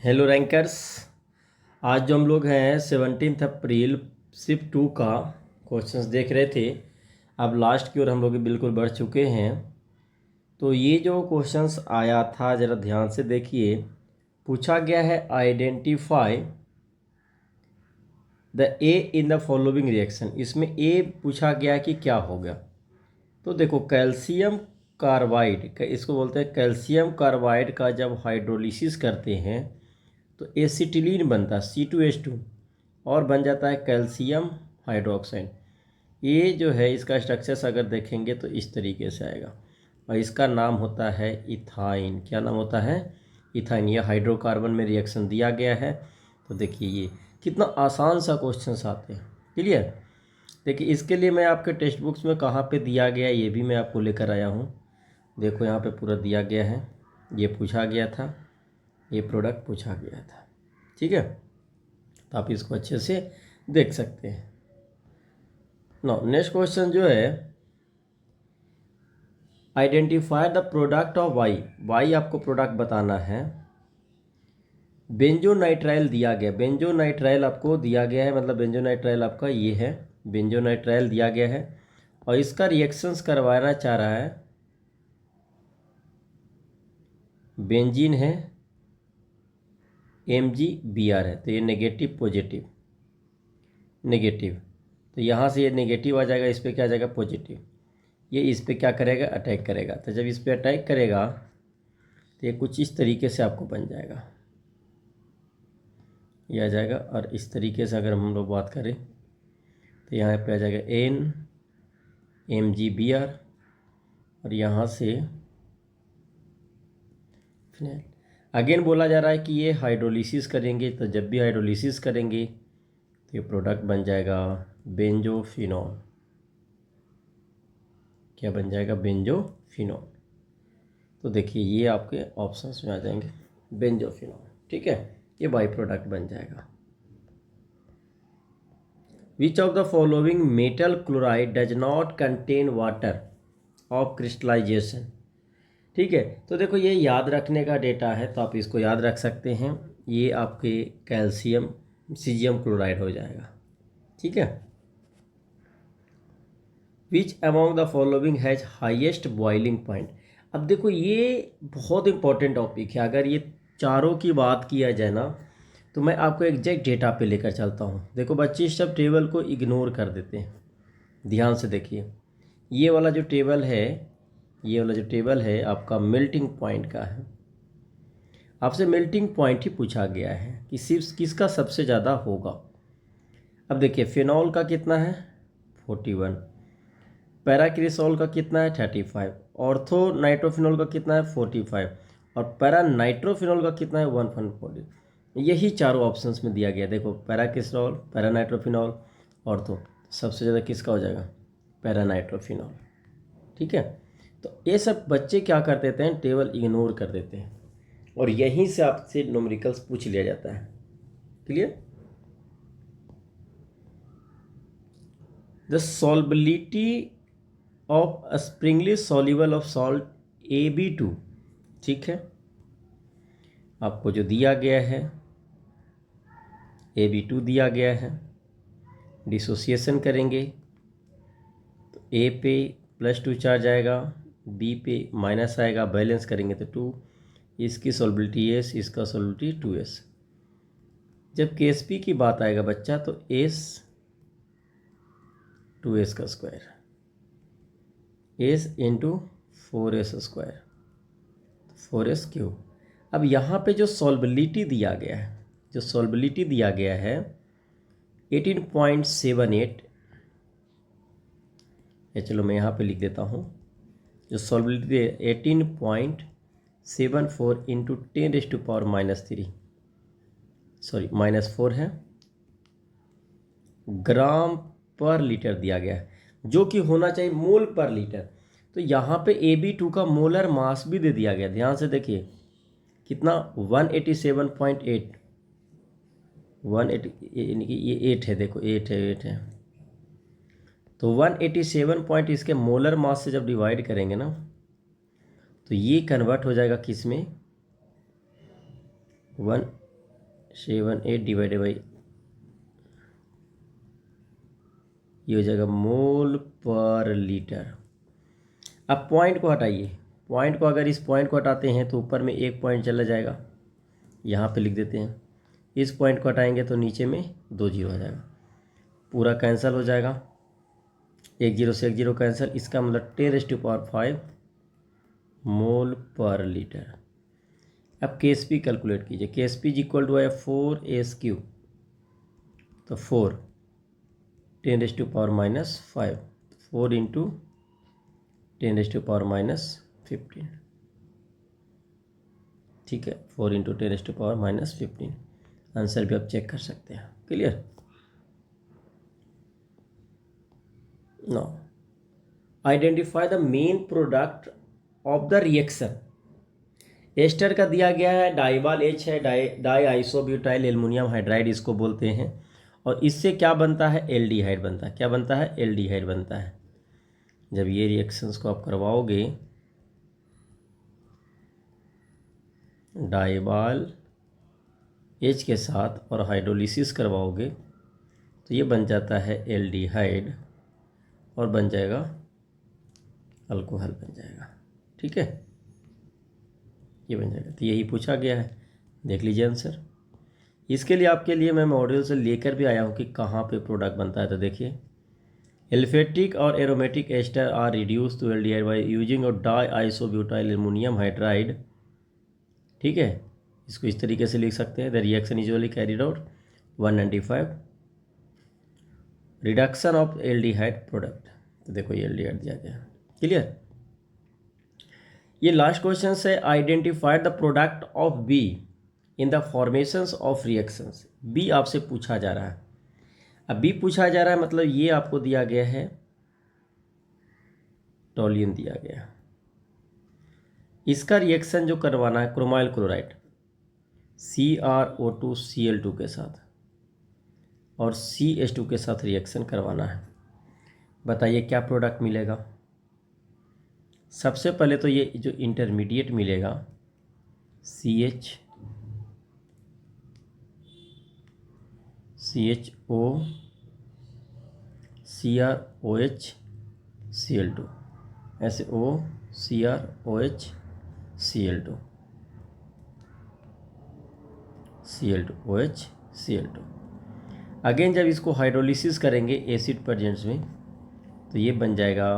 Hello rankers. आज जो हम लोग हैं 17 अप्रैल शिफ्ट 2 का क्वेश्चंस देख रहे थे। अब लास्ट की ओर हम लोग बिल्कुल बढ़ चुके हैं। तो ये जो क्वेश्चंस आया था ज़रा ध्यान से देखिए। पूछा गया है identify the A in the following reaction. इसमें ए पूछा गया कि क्या होगा। तो देखो कैल्शियम कार्बाइड का, इसको बोलते हैं कैल्शियम कार्बाइड का जब हाइड्रोलिसिस करते हैं तो एसिटिलीन बनता है C2H2 और बन जाता है कैल्शियम हाइड्रोक्साइड। ये जो है इसका स्ट्रक्चर्स अगर देखेंगे तो इस तरीके से आएगा और इसका नाम होता है इथाइन। क्या नाम होता है? इथाइन। ये हाइड्रोकार्बन में रिएक्शन दिया गया है। तो देखिए ये कितना आसान सा क्वेश्चन आते हैं। क्लियर? देखिए इसके लिए मैं आपके टेक्स्ट बुक्स में कहाँ पे दिया गया ये भी मैं आपको लेकर आया हूँ। देखो यहाँ पे पूरा दिया गया है। ये पूछा गया था, ये प्रोडक्ट पूछा गया था। ठीक है, तो आप इसको अच्छे से देख सकते हैं। नो नेक्स्ट क्वेश्चन जो है identify the product of Y. Y आपको प्रोडक्ट बताना है। बेंजोनाइट्राइल दिया गया, बेंजोनाइट्राइल आपको दिया गया है, मतलब बेंजोनाइट्राइल आपका ये है, बेंजोनाइट्राइल दिया गया है और इसका रिएक्शंस करवाना चाह रहा है। बेंजीन है, MgBr है, तो ये नेगेटिव पॉजिटिव नेगेटिव, तो यहाँ से ये नेगेटिव आ जाएगा, इस पर क्या आ जाएगा पॉजिटिव। ये इस पर क्या करेगा? अटैक करेगा। तो जब इस पर अटैक करेगा तो ये कुछ इस तरीके से आपको बन जाएगा, ये आ जाएगा। और इस तरीके से अगर हम लोग बात करें तो यहाँ पे आ जाएगा NMgBr और यहाँ से फिनाइल। अगेन बोला जा रहा है कि ये हाइड्रोलिसिस करेंगे, तो जब भी हाइड्रोलिसिस करेंगे तो ये प्रोडक्ट बन जाएगा बेंजोफिनॉल। क्या बन जाएगा? बेंजोफिनॉल। तो देखिए ये आपके ऑप्शंस में आ जाएंगे बेंजोफिनॉल। ठीक है, ये बाई प्रोडक्ट बन जाएगा। Which of the following metal chloride does not contain water of crystallisation. ठीक है, तो देखो ये याद रखने का डेटा है, तो आप इसको याद रख सकते हैं। ये आपके कैल्शियम सीजियम क्लोराइड हो जाएगा। ठीक है। Which among the following has highest boiling point. अब देखो ये बहुत इंपॉर्टेंट टॉपिक है। अगर ये चारों की बात किया जाए ना तो मैं आपको एग्जैक्ट डेटा पे लेकर चलता हूँ। देखो बच्चे सब टेबल को इग्नोर कर देते हैं, ध्यान से देखिए। ये वाला जो टेबल है, ये वाला जो टेबल है आपका मेल्टिंग पॉइंट का है। आपसे मेल्टिंग पॉइंट ही पूछा गया है कि सिर्फ किसका सबसे ज़्यादा होगा। अब देखिए फिनॉल का कितना है 41, पैराक्रिसॉल का कितना है 35, ऑर्थो नाइट्रोफिनॉल का कितना है 45 और पैरा नाइट्रोफिनॉल का कितना है 140। यही चारों ऑप्शंस में दिया गया। देखो पैराक्रिसॉल, पैरा नाइट्रोफिनॉल, ऑर्थो, सबसे ज़्यादा किसका हो जाएगा? Para nitrophenol. ठीक है, तो ये सब बच्चे क्या कर देते हैं? टेबल इग्नोर कर देते हैं और यहीं से आपसे न्यूमेरिकल्स पूछ लिया जाता है। Clear? The solubility of a sparingly soluble of salt AB2। ठीक है, आपको जो दिया गया है AB2 दिया गया है। डिसोसिएशन करेंगे तो A पे +2 चार्ज आएगा, B पे माइनस आएगा, बैलेंस करेंगे तो 2। इसकी सॉल्बिलिटी S, इसका सॉल्बिलिटी 2S। जब KSP की बात आएगा बच्चा तो S 2S का square, S into 4S square, 4S cube. अब यहाँ पे जो सॉल्बिलिटी दिया गया है, जो सॉल्बिलिटी दिया गया है 18.78, या चलो मैं यहाँ पे लिख देता हूँ। जो सॉल्बिलिटी 18.74 इंटू 10⁻⁻3, सॉरी -4 है, ग्राम पर लीटर दिया गया है, जो कि होना चाहिए मोल पर लीटर। तो यहाँ पे AB2 का मोलर मास भी दे दिया गया। ध्यान से देखिए कितना 187.8, 180 यानी कि ये 8 है। देखो 8 है तो 187 पॉइंट इसके मोलर मास से जब डिवाइड करेंगे ना तो ये कन्वर्ट हो जाएगा किस में? 1 78 डिवाइडेड बाई, ये हो जाएगा मोल पर लीटर। अब पॉइंट को हटाइए, पॉइंट को अगर इस पॉइंट को हटाते हैं तो ऊपर में एक पॉइंट चला जाएगा, यहाँ पे लिख देते हैं। इस पॉइंट को हटाएंगे तो नीचे में 2 जीरो आ जाएगा, पूरा कैंसिल हो जाएगा, एक जीरो से एक जीरो कैंसिल। इसका मतलब 10⁵ मोल पर लीटर। अब KSP कैलकुलेट कीजिए। KSP इज इक्वल टू है 4 तो 4 10⁻⁻5, 4 इंटू 10⁻⁻15, ठीक है, 4 इंटू 10⁻⁻15। आंसर भी आप चेक कर सकते हैं। Clear? No, identify the main product of the reaction. Ester का दिया गया है, डाइवाल H है, डाई आइसोब्यूटाइल एल्युमिनियम हाइड्राइड इसको बोलते हैं, और इससे क्या बनता है? एल्डिहाइड बनता है। क्या बनता है? एल्डिहाइड बनता है। जब ये रिएक्शंस को आप करवाओगे डाइवाल H के साथ और हाइड्रोलिसिस करवाओगे तो ये बन जाता है एल्डिहाइड और बन जाएगा अल्कोहल बन जाएगा। ठीक है, ये बन जाएगा। तो यही पूछा गया है, देख लीजिए आंसर। इसके लिए आपके लिए मैं मॉड्यूल से लेकर भी आया हूँ कि कहाँ पे प्रोडक्ट बनता है। तो देखिए, एल्फेटिक और aromatic ester are reduce to aldehyde by using of diisobutyl aluminium hydride. ठीक है, इसको इस तरीके से लिख सकते हैं, the reaction usually carried out 195 reduction of aldehyde product. तो देखो ये एल्डिहाइड दिया गया। क्लियर? ये लास्ट क्वेश्चन है, identified the product of B in the formations of reactions. B आपसे पूछा जा रहा है। अब बी पूछा जा रहा है मतलब ये आपको दिया गया है, टॉल्यून दिया गया। इसका रिएक्शन जो करवाना है क्रोमाइल क्लोराइड CrO2Cl2 के साथ और CH2 के साथ रिएक्शन करवाना है। बताइए क्या प्रोडक्ट मिलेगा? सबसे पहले तो ये जो इंटरमीडिएट मिलेगा CHO CrOH Cl2, ऐसे O CrOH Cl2 OH Cl2। Again जब इसको हाइड्रोलिसिस करेंगे एसिड प्रेजेंट्स में तो ये बन जाएगा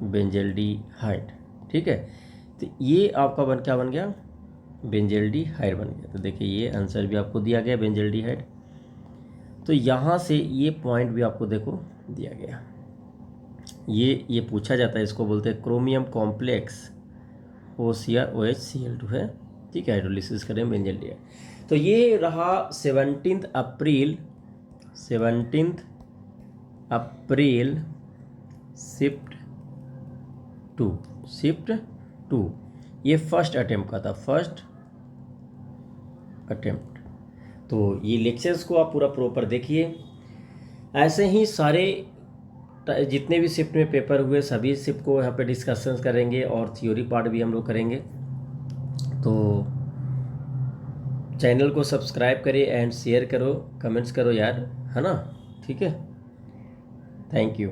बेंजल्डिहाइड। ठीक है, तो ये आपका क्या बन गया? बेंजल्डिहाइड बन गया। तो देखिए ये आंसर भी आपको दिया गया बेंजल्डिहाइड। तो यहाँ से ये पॉइंट भी आपको देखो दिया गया। ये पूछा जाता है, इसको बोलते हैं क्रोमियम कॉम्प्लेक्स OCrOH Cl2 है। ठीक है, हाइड्रोलिसिस करें बेंजल्डिहाइड। तो ये रहा 17 अप्रैल शिफ्ट टू ये फर्स्ट अटेम्प्ट का था, फर्स्ट अटेम्प्ट। तो ये लेक्चर्स को आप पूरा प्रॉपर देखिए। ऐसे ही सारे जितने भी शिफ्ट में पेपर हुए सभी शिफ्ट को यहाँ पे डिस्कशंस करेंगे और थ्योरी पार्ट भी हम लोग करेंगे। तो चैनल को सब्सक्राइब करिए एंड शेयर करो, कमेंट्स करो यार, है ना? ठीक है, थैंक यू।